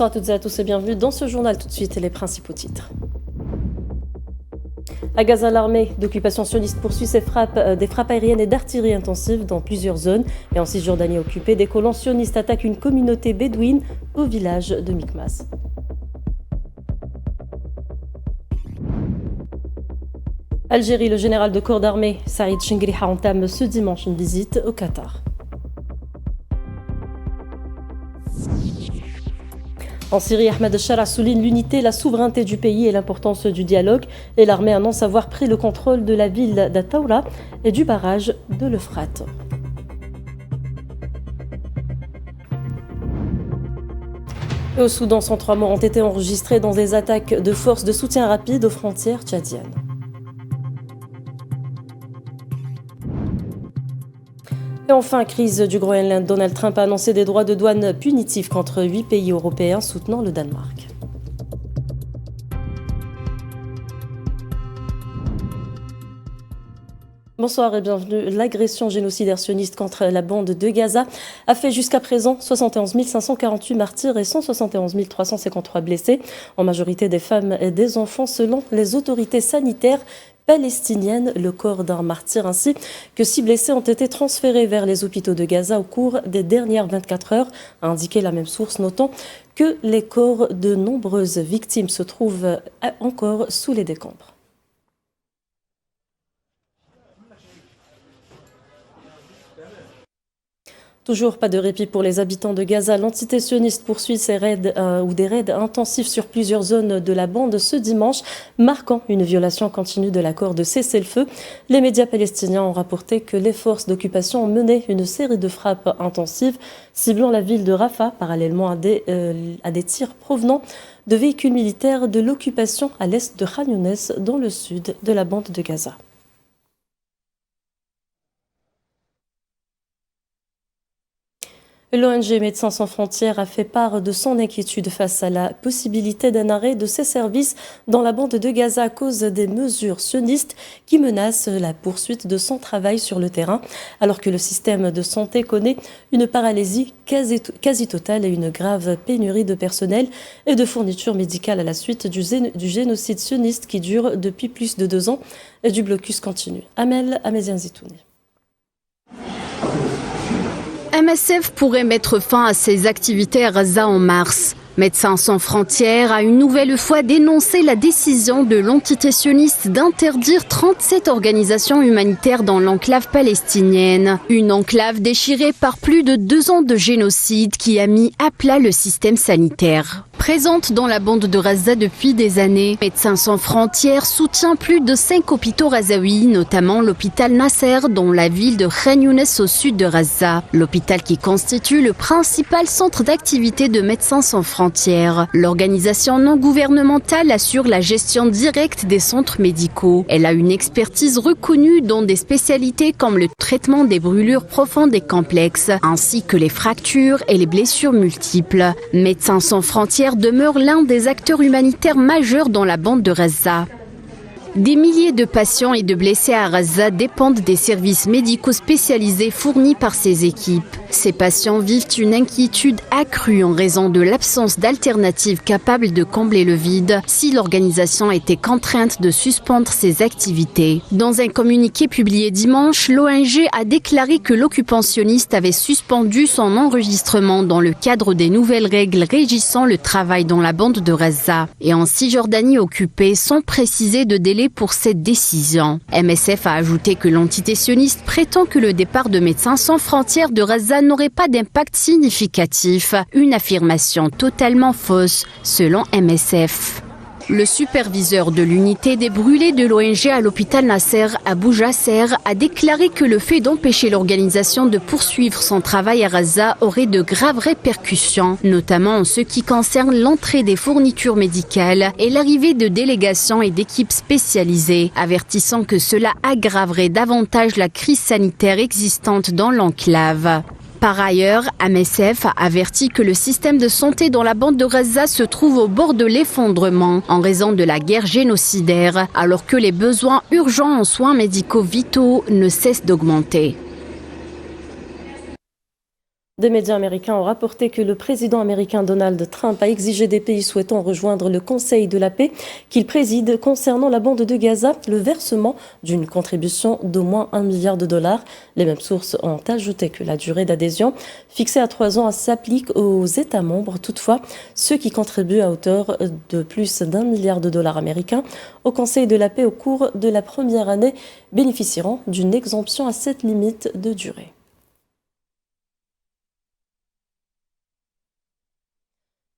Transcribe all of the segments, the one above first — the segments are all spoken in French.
Bonsoir à toutes et à tous et bienvenue dans ce journal. Tout de suite, les principaux titres. À Gaza, l'armée d'occupation sioniste poursuit des frappes aériennes et d'artillerie intensive dans plusieurs zones. Et en Cisjordanie occupée, des colons sionistes attaquent une communauté bédouine au village de Mikmas. Algérie, le général de corps d'armée Saïd Chengriha entame ce dimanche une visite au Qatar. En Syrie, Ahmed Shara souligne l'unité, la souveraineté du pays et l'importance du dialogue. Et l'armée annonce avoir pris le contrôle de la ville d'Ataoura et du barrage de l'Euphrate. Et au Soudan, 103 morts ont été enregistrés dans des attaques de forces de soutien rapide aux frontières tchadiennes. Et enfin, crise du Groenland. Donald Trump a annoncé des droits de douane punitifs contre 8 pays européens soutenant le Danemark. Bonsoir et bienvenue. L'agression génocidaire sioniste contre la bande de Gaza a fait jusqu'à présent 71 548 martyrs et 171 353 blessés, en majorité des femmes et des enfants selon les autorités sanitaires palestinienne. Le corps d'un martyr ainsi que 6 blessés ont été transférés vers les hôpitaux de Gaza au cours des dernières 24 heures, a indiqué la même source, notant que les corps de nombreuses victimes se trouvent encore sous les décombres. Toujours pas de répit pour les habitants de Gaza. L'entité sioniste poursuit ses raids des raids intensifs sur plusieurs zones de la bande ce dimanche, marquant une violation continue de l'accord de cessez-le-feu. Les médias palestiniens ont rapporté que les forces d'occupation ont mené une série de frappes intensives, ciblant la ville de Rafah, parallèlement à des tirs provenant de véhicules militaires de l'occupation à l'est de Khan Younes, dans le sud de la bande de Gaza. L'ONG Médecins sans frontières a fait part de son inquiétude face à la possibilité d'un arrêt de ses services dans la bande de Gaza à cause des mesures sionistes qui menacent la poursuite de son travail sur le terrain, alors que le système de santé connaît une paralysie quasi totale et une grave pénurie de personnel et de fournitures médicales à la suite du génocide sioniste qui dure depuis plus de 2 ans et du blocus continu. Amel Amézian Zitouni. MSF pourrait mettre fin à ses activités à Gaza en mars. Médecins sans frontières a une nouvelle fois dénoncé la décision de l'entité sioniste d'interdire 37 organisations humanitaires dans l'enclave palestinienne. Une enclave déchirée par plus de 2 ans de génocide qui a mis à plat le système sanitaire. Présente dans la bande de Gaza depuis des années, Médecins sans frontières soutient plus de 5 hôpitaux gazaouis, notamment l'hôpital Nasser dans la ville de Khan Younes au sud de Gaza. L'hôpital qui constitue le principal centre d'activité de Médecins sans frontières. L'organisation non gouvernementale assure la gestion directe des centres médicaux. Elle a une expertise reconnue dans des spécialités comme le traitement des brûlures profondes et complexes, ainsi que les fractures et les blessures multiples. Médecins sans frontières demeure l'un des acteurs humanitaires majeurs dans la bande de Gaza. Des milliers de patients et de blessés à Gaza dépendent des services médicaux spécialisés fournis par ces équipes. Ces patients vivent une inquiétude accrue en raison de l'absence d'alternatives capables de combler le vide si l'organisation était contrainte de suspendre ses activités. Dans un communiqué publié dimanche, l'ONG a déclaré que l'occupant sioniste avait suspendu son enregistrement dans le cadre des nouvelles règles régissant le travail dans la bande de Gaza. Et en Cisjordanie occupée, sans préciser de délai pour cette décision. MSF a ajouté que l'entité sioniste prétend que le départ de Médecins sans frontières de Gaza n'aurait pas d'impact significatif, une affirmation totalement fausse selon MSF. Le superviseur de l'unité des brûlés de l'ONG à l'hôpital Nasser, Abou Jasser, a déclaré que le fait d'empêcher l'organisation de poursuivre son travail à Gaza aurait de graves répercussions, notamment en ce qui concerne l'entrée des fournitures médicales et l'arrivée de délégations et d'équipes spécialisées, avertissant que cela aggraverait davantage la crise sanitaire existante dans l'enclave. Par ailleurs, MSF a averti que le système de santé dans la bande de Gaza se trouve au bord de l'effondrement en raison de la guerre génocidaire, alors que les besoins urgents en soins médicaux vitaux ne cessent d'augmenter. Des médias américains ont rapporté que le président américain Donald Trump a exigé des pays souhaitant rejoindre le Conseil de la paix qu'il préside concernant la bande de Gaza le versement d'une contribution d'au moins $1 milliard. Les mêmes sources ont ajouté que la durée d'adhésion, fixée à 3 ans, s'applique aux États membres. Toutefois, ceux qui contribuent à hauteur de plus d'$1 milliard américains au Conseil de la paix au cours de la première année bénéficieront d'une exemption à cette limite de durée.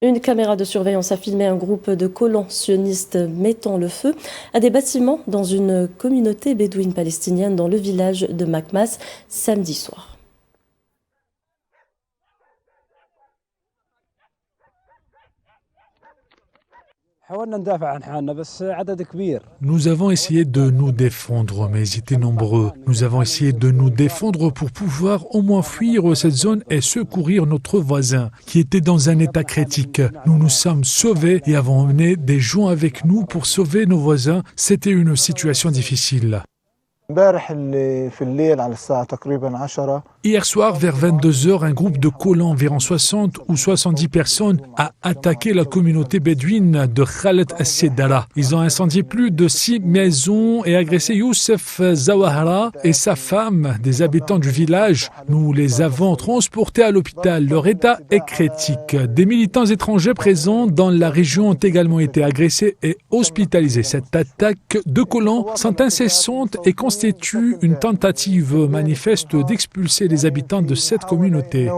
Une caméra de surveillance a filmé un groupe de colons sionistes mettant le feu à des bâtiments dans une communauté bédouine palestinienne dans le village de Makmas samedi soir. Nous avons essayé de nous défendre, mais ils étaient nombreux. Nous avons essayé de nous défendre pour pouvoir au moins fuir cette zone et secourir notre voisin, qui était dans un état critique. Nous nous sommes sauvés et avons emmené des gens avec nous pour sauver nos voisins. C'était une situation difficile. Hier soir, vers 22h, un groupe de colons, environ 60 ou 70 personnes, a attaqué la communauté bédouine de Khalet al-Sedala. Ils ont incendié plus de 6 maisons et agressé Youssef Zawahra et sa femme, des habitants du village. Nous les avons transportés à l'hôpital. Leur état est critique. Des militants étrangers présents dans la région ont également été agressés et hospitalisés. Cette attaque de colons sont incessantes et constitue une tentative manifeste d'expulser les habitants de cette communauté.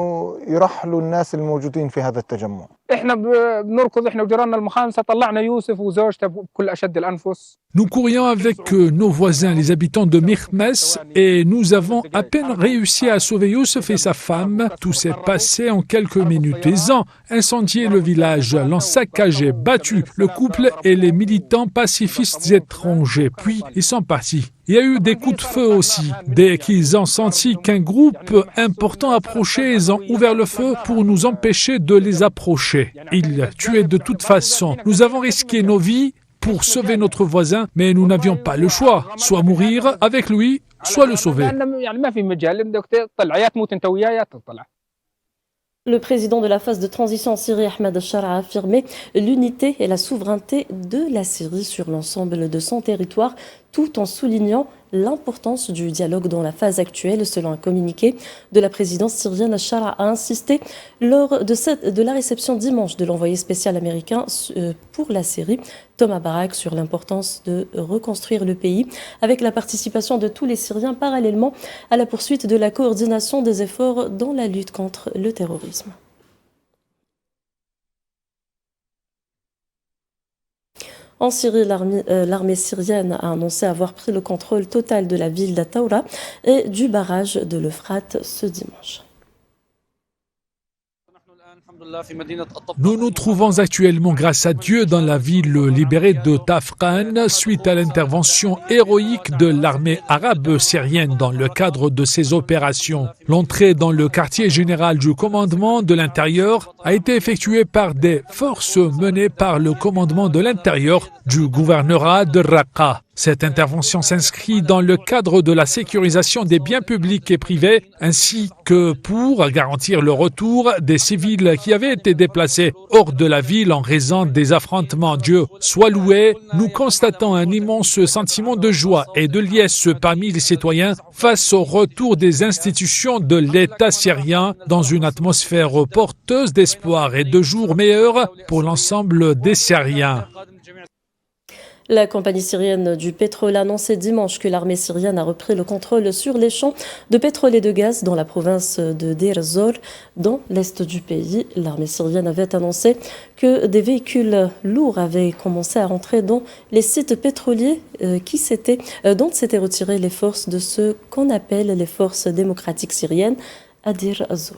Nous courions avec nos voisins, les habitants de Makmas, et nous avons à peine réussi à sauver Youssef et sa femme. Tout s'est passé en quelques minutes. Ils ont incendié le village, l'ont saccagé, battu le couple et les militants pacifistes étrangers. Puis ils sont partis. Il y a eu des coups de feu aussi. Dès qu'ils ont senti qu'un groupe important approchait, ils ont ouvert le feu pour nous empêcher de les approcher. Ils tuaient de toute façon. Nous avons risqué nos vies pour sauver notre voisin, mais nous n'avions pas le choix. Soit mourir avec lui, soit le sauver. Le président de la phase de transition en Syrie, Ahmed al-Shara, a affirmé l'unité et la souveraineté de la Syrie sur l'ensemble de son territoire, tout en soulignant l'importance du dialogue dans la phase actuelle. Selon un communiqué de la présidence syrienne, al-Shara a insisté lors de la réception dimanche de l'envoyé spécial américain pour la Syrie, Thomas Barak, sur l'importance de reconstruire le pays avec la participation de tous les Syriens parallèlement à la poursuite de la coordination des efforts dans la lutte contre le terrorisme. En Syrie, l'armée syrienne a annoncé avoir pris le contrôle total de la ville d'Ataoura et du barrage de l'Euphrate ce dimanche. Nous nous trouvons actuellement, grâce à Dieu, dans la ville libérée de Tafran suite à l'intervention héroïque de l'armée arabe syrienne dans le cadre de ces opérations. L'entrée dans le quartier général du commandement de l'intérieur a été effectuée par des forces menées par le commandement de l'intérieur du gouvernorat de Raqqa. Cette intervention s'inscrit dans le cadre de la sécurisation des biens publics et privés, ainsi que pour garantir le retour des civils qui avaient été déplacés hors de la ville en raison des affrontements. Dieu soit loué, nous constatons un immense sentiment de joie et de liesse parmi les citoyens face au retour des institutions de l'État syrien dans une atmosphère porteuse d'espoir et de jours meilleurs pour l'ensemble des Syriens. La compagnie syrienne du pétrole a annoncé dimanche que l'armée syrienne a repris le contrôle sur les champs de pétrole et de gaz dans la province de Deir ez-Zor, dans l'est du pays. L'armée syrienne avait annoncé que des véhicules lourds avaient commencé à rentrer dans les sites pétroliers dont s'étaient retirées les forces de ce qu'on appelle les forces démocratiques syriennes à Deir ez-Zor.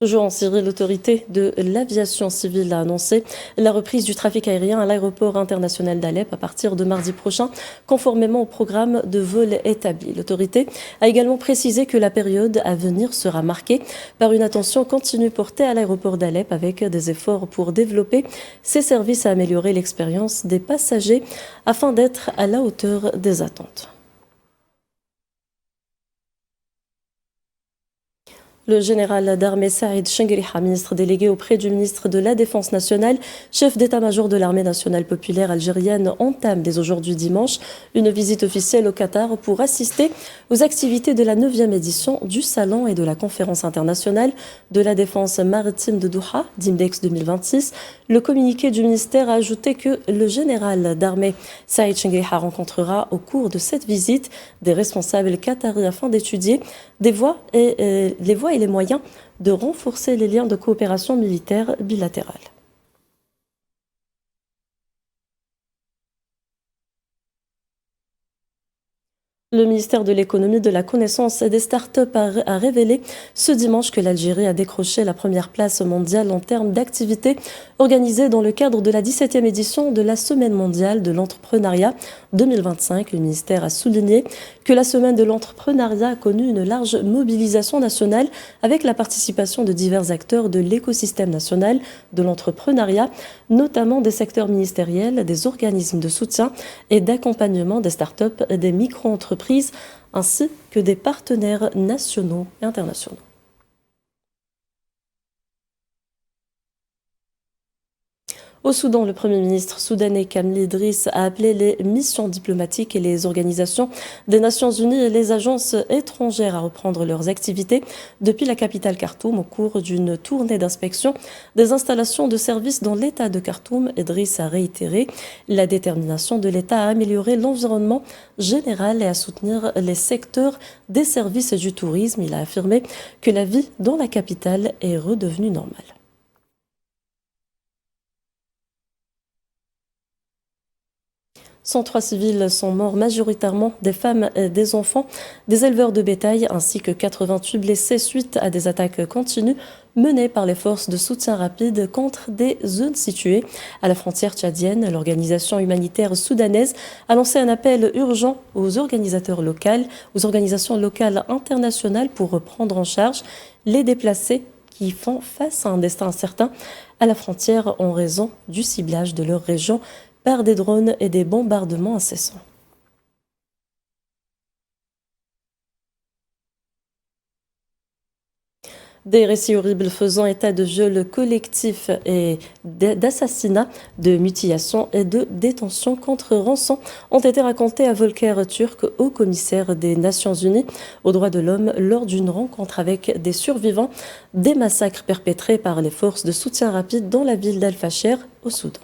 Toujours en Syrie, l'autorité de l'aviation civile a annoncé la reprise du trafic aérien à l'aéroport international d'Alep à partir de mardi prochain, conformément au programme de vol établi. L'autorité a également précisé que la période à venir sera marquée par une attention continue portée à l'aéroport d'Alep avec des efforts pour développer ses services et améliorer l'expérience des passagers afin d'être à la hauteur des attentes. Le général d'armée Saïd Chengriha, ministre délégué auprès du ministre de la Défense nationale, chef d'état-major de l'armée nationale populaire algérienne, entame dès aujourd'hui dimanche une visite officielle au Qatar pour assister aux activités de la 9e édition du Salon et de la Conférence internationale de la défense maritime de Doha, d'Index 2026. Le communiqué du ministère a ajouté que le général d'armée Saïd Chengriha rencontrera au cours de cette visite des responsables qataris afin d'étudier les voies et les moyens de renforcer les liens de coopération militaire bilatérale. Le ministère de l'économie, de la connaissance et des startups a révélé ce dimanche que l'Algérie a décroché la première place mondiale en termes d'activités organisées dans le cadre de la 17e édition de la Semaine mondiale de l'entrepreneuriat 2025. Le ministère a souligné que la Semaine de l'entrepreneuriat a connu une large mobilisation nationale avec la participation de divers acteurs de l'écosystème national de l'entrepreneuriat, notamment des secteurs ministériels, des organismes de soutien et d'accompagnement des startups et des micro-entreprises, ainsi que des partenaires nationaux et internationaux. Au Soudan, le Premier ministre soudanais Kamel Idriss a appelé les missions diplomatiques et les organisations des Nations Unies et les agences étrangères à reprendre leurs activités depuis la capitale Khartoum au cours d'une tournée d'inspection des installations de services dans l'État de Khartoum. Idriss a réitéré la détermination de l'État à améliorer l'environnement général et à soutenir les secteurs des services et du tourisme. Il a affirmé que la vie dans la capitale est redevenue normale. 103 civils sont morts, majoritairement des femmes et des enfants, des éleveurs de bétail, ainsi que 88 blessés suite à des attaques continues menées par les forces de soutien rapide contre des zones situées à la frontière tchadienne. L'organisation humanitaire soudanaise a lancé un appel urgent aux organisations locales internationales pour prendre en charge les déplacés qui font face à un destin incertain à la frontière en raison du ciblage de leur région par des drones et des bombardements incessants. Des récits horribles faisant état de viols collectifs et d'assassinats, de mutilations et de détention contre rançon ont été racontés à Volker Turk, haut commissaire des Nations Unies aux droits de l'homme, lors d'une rencontre avec des survivants des massacres perpétrés par les forces de soutien rapide dans la ville d'Al-Fasher, au Soudan.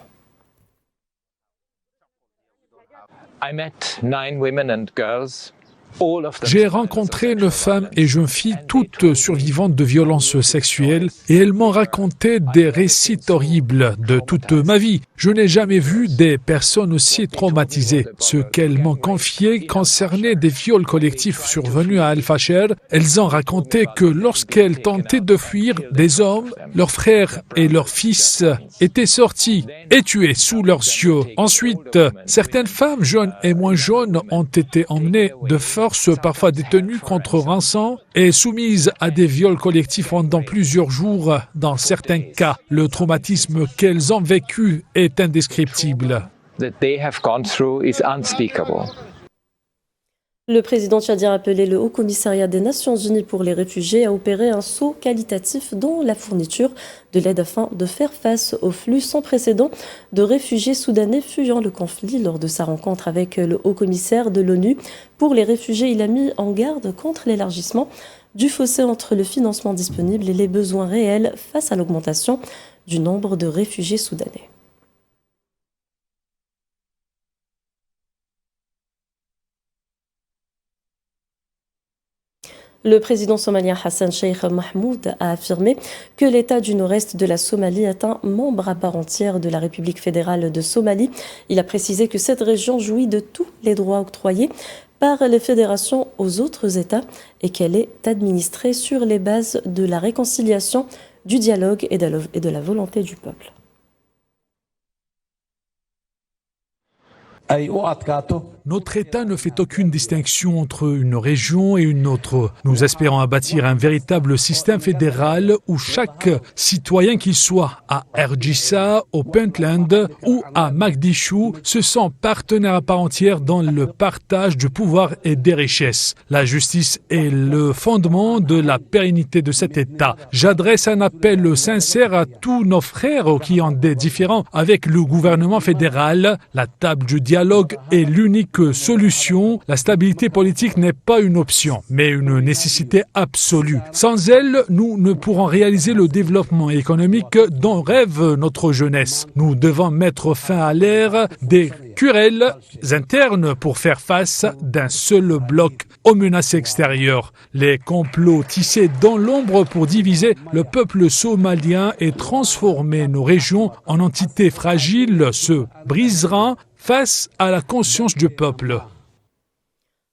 J'ai rencontré 9 femmes et jeunes filles, toutes survivantes de violences sexuelles, et elles m'ont raconté des récits horribles de toute ma vie. Je n'ai jamais vu des personnes aussi traumatisées. Ce qu'elles m'ont confié concernait des viols collectifs survenus à Al-Fasher. Elles ont raconté que lorsqu'elles tentaient de fuir, des hommes, leurs frères et leurs fils étaient sortis et tués sous leurs yeux. Ensuite, certaines femmes jeunes et moins jeunes ont été emmenées de force, parfois détenues contre rançon et soumises à des viols collectifs pendant plusieurs jours. Dans certains cas, le traumatisme qu'elles ont vécu est indescriptible. Le président tchadien a appelé le Haut Commissariat des Nations Unies pour les réfugiés à opérer un saut qualitatif dans la fourniture de l'aide afin de faire face au flux sans précédent de réfugiés soudanais fuyant le conflit. Lors de sa rencontre avec le Haut Commissaire de l'ONU pour les réfugiés, il a mis en garde contre l'élargissement du fossé entre le financement disponible et les besoins réels face à l'augmentation du nombre de réfugiés soudanais. Le président somalien Hassan Sheikh Mahmoud a affirmé que l'État du nord-est de la Somalie est un membre à part entière de la République fédérale de Somalie. Il a précisé que cette région jouit de tous les droits octroyés par les fédérations aux autres États et qu'elle est administrée sur les bases de la réconciliation, du dialogue et de la volonté du peuple. Notre État ne fait aucune distinction entre une région et une autre. Nous espérons à bâtir un véritable système fédéral où chaque citoyen, qu'il soit à Erjisa, au Puntland ou à Mogadiscio, se sent partenaire à part entière dans le partage du pouvoir et des richesses. La justice est le fondement de la pérennité de cet État. J'adresse un appel sincère à tous nos frères qui ont des différends avec le gouvernement fédéral. La table du dialogue est l'unique solution. La stabilité politique n'est pas une option, mais une nécessité absolue. Sans elle, nous ne pourrons réaliser le développement économique dont rêve notre jeunesse. Nous devons mettre fin à l'ère des querelles internes pour faire face d'un seul bloc aux menaces extérieures. Les complots tissés dans l'ombre pour diviser le peuple somalien et transformer nos régions en entités fragiles se briseront face à la conscience du peuple.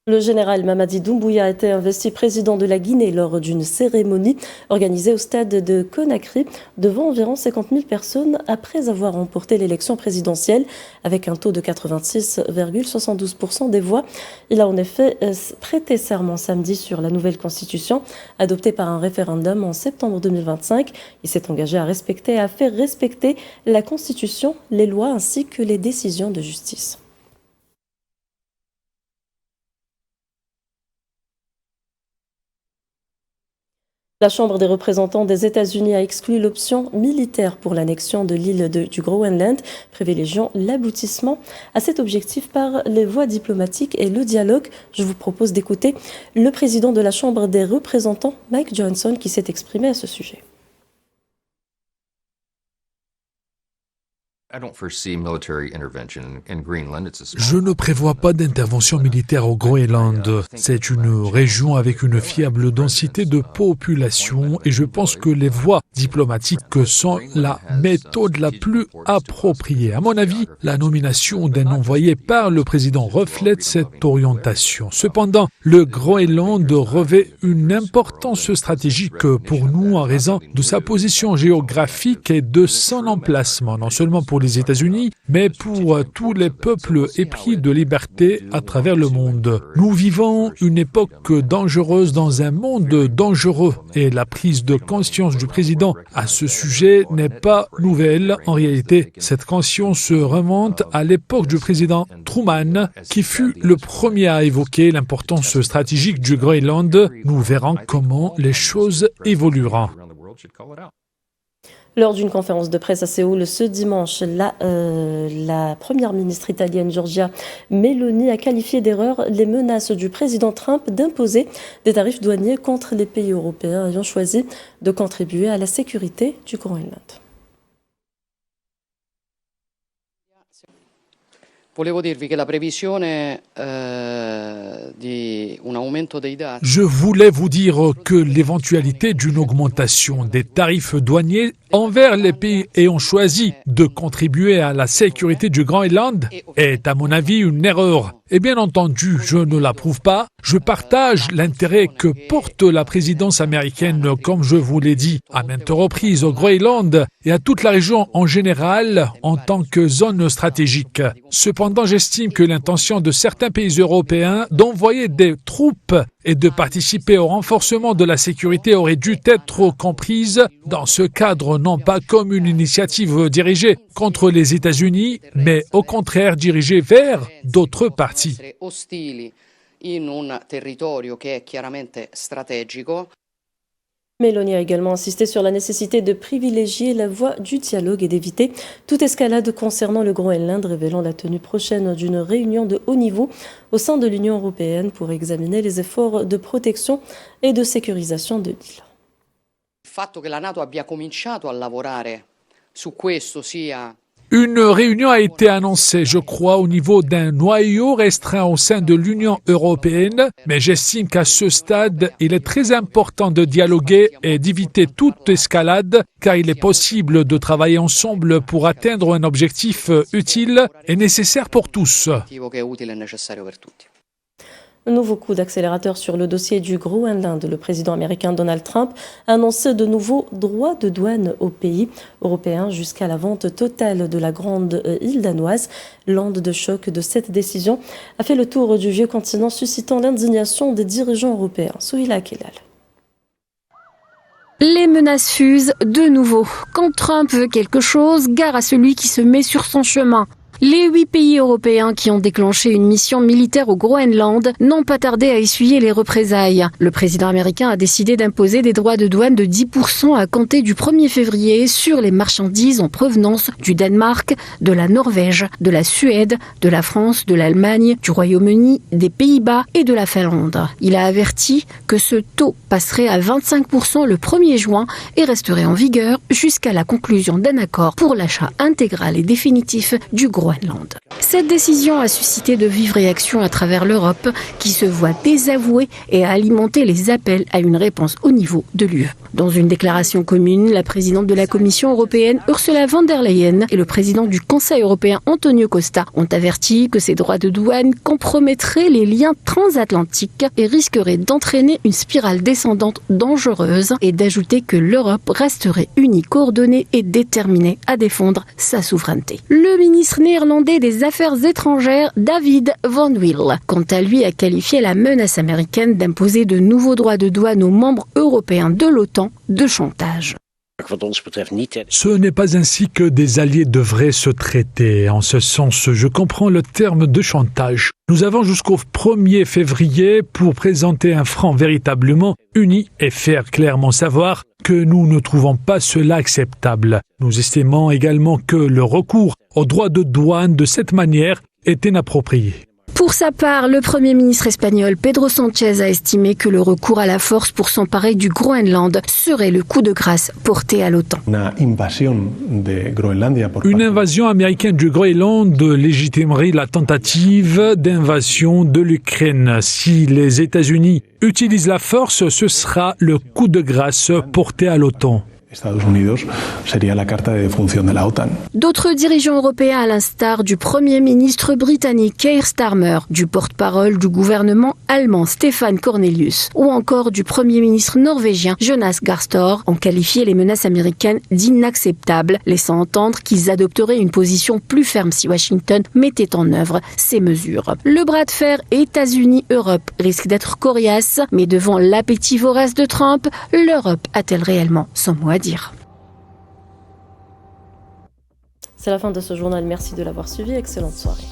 Le général Mamadi Doumbouya a été investi président de la Guinée lors d'une cérémonie organisée au stade de Conakry devant environ 50 000 personnes après avoir remporté l'élection présidentielle avec un taux de 86,72% des voix. Il a en effet prêté serment samedi sur la nouvelle constitution adoptée par un référendum en septembre 2025. Il s'est engagé à respecter et à faire respecter la constitution, les lois ainsi que les décisions de justice. La Chambre des représentants des États-Unis a exclu l'option militaire pour l'annexion de l'île du Groenland, privilégiant l'aboutissement à cet objectif par les voies diplomatiques et le dialogue. Je vous propose d'écouter le président de la Chambre des représentants, Mike Johnson, qui s'est exprimé à ce sujet. Je ne prévois pas d'intervention militaire au Groenland. C'est une région avec une faible densité de population et je pense que les voies diplomatiques sont la méthode la plus appropriée. À mon avis, la nomination d'un envoyé par le président reflète cette orientation. Cependant, le Groenland revêt une importance stratégique pour nous en raison de sa position géographique et de son emplacement, non seulement pour les États-Unis, mais pour tous les peuples épris de liberté à travers le monde. Nous vivons une époque dangereuse dans un monde dangereux et la prise de conscience du président à ce sujet n'est pas nouvelle. En réalité, cette conscience remonte à l'époque du président Truman, qui fut le premier à évoquer l'importance stratégique du Groenland. Nous verrons comment les choses évolueront. Lors d'une conférence de presse à Séoul ce dimanche, la première ministre italienne Giorgia Meloni a qualifié d'erreur les menaces du président Trump d'imposer des tarifs douaniers contre les pays européens ayant choisi de contribuer à la sécurité du Groenland. Je voulais vous dire que l'éventualité d'une augmentation des tarifs douaniers envers les pays ayant choisi de contribuer à la sécurité du Groenland est, à mon avis, une erreur. Et bien entendu, je ne l'approuve pas. Je partage l'intérêt que porte la présidence américaine, comme je vous l'ai dit, à maintes reprises au Groenland et à toute la région en général en tant que zone stratégique. Cependant, j'estime que l'intention de certains pays européens d'envoyer des troupes et de participer au renforcement de la sécurité aurait dû être comprise dans ce cadre non pas comme une initiative dirigée contre les États-Unis, mais au contraire dirigée vers d'autres parties. Meloni a également insisté sur la nécessité de privilégier la voie du dialogue et d'éviter toute escalade concernant le Groenland, révélant la tenue prochaine d'une réunion de haut niveau au sein de l'Union européenne pour examiner les efforts de protection et de sécurisation de l'île. Une réunion a été annoncée, je crois, au niveau d'un noyau restreint au sein de l'Union européenne, mais j'estime qu'à ce stade, il est très important de dialoguer et d'éviter toute escalade, car il est possible de travailler ensemble pour atteindre un objectif utile et nécessaire pour tous. Un nouveau coup d'accélérateur sur le dossier du Groenland. Le président américain Donald Trump a annoncé de nouveaux droits de douane aux pays européens jusqu'à la vente totale de la grande île danoise. L'onde de choc de cette décision a fait le tour du vieux continent, suscitant l'indignation des dirigeants européens. Souhila Kelal. Les menaces fusent de nouveau. Quand Trump veut quelque chose, gare à celui qui se met sur son chemin. Les 8 pays européens qui ont déclenché une mission militaire au Groenland n'ont pas tardé à essuyer les représailles. Le président américain a décidé d'imposer des droits de douane de 10% à compter du 1er février sur les marchandises en provenance du Danemark, de la Norvège, de la Suède, de la France, de l'Allemagne, du Royaume-Uni, des Pays-Bas et de la Finlande. Il a averti que ce taux passerait à 25% le 1er juin et resterait en vigueur jusqu'à la conclusion d'un accord pour l'achat intégral et définitif du Groenland. Cette décision a suscité de vives réactions à travers l'Europe qui se voit désavouée et a alimenté les appels à une réponse au niveau de l'UE. Dans une déclaration commune, la présidente de la Commission européenne Ursula von der Leyen et le président du Conseil européen Antonio Costa ont averti que ces droits de douane compromettraient les liens transatlantiques et risqueraient d'entraîner une spirale descendante dangereuse et d'ajouter que l'Europe resterait unie, coordonnée et déterminée à défendre sa souveraineté. Le ministre néerlandais des Affaires étrangères, David Van Wil, quant à lui, a qualifié la menace américaine d'imposer de nouveaux droits de douane aux membres européens de l'OTAN de chantage. Ce n'est pas ainsi que des alliés devraient se traiter. En ce sens, je comprends le terme de chantage. Nous avons jusqu'au 1er février pour présenter un front véritablement uni et faire clairement savoir que nous ne trouvons pas cela acceptable. Nous estimons également que le recours aux droits de douane de cette manière est inapproprié. Pour sa part, le Premier ministre espagnol Pedro Sánchez a estimé que le recours à la force pour s'emparer du Groenland serait le coup de grâce porté à l'OTAN. Une invasion américaine du Groenland légitimerait la tentative d'invasion de l'Ukraine. Si les États-Unis utilisent la force, ce sera le coup de grâce porté à l'OTAN. D'autres dirigeants européens, à l'instar du Premier ministre britannique Keir Starmer, du porte-parole du gouvernement allemand Stefan Cornelius ou encore du Premier ministre norvégien Jonas Gahr Støre, ont qualifié les menaces américaines d'inacceptables, laissant entendre qu'ils adopteraient une position plus ferme si Washington mettait en œuvre ces mesures. Le bras de fer États-Unis-Europe risque d'être coriace, mais devant l'appétit vorace de Trump, l'Europe a-t-elle réellement son mot à dire? C'est la fin de ce journal. Merci de l'avoir suivi. Excellente soirée.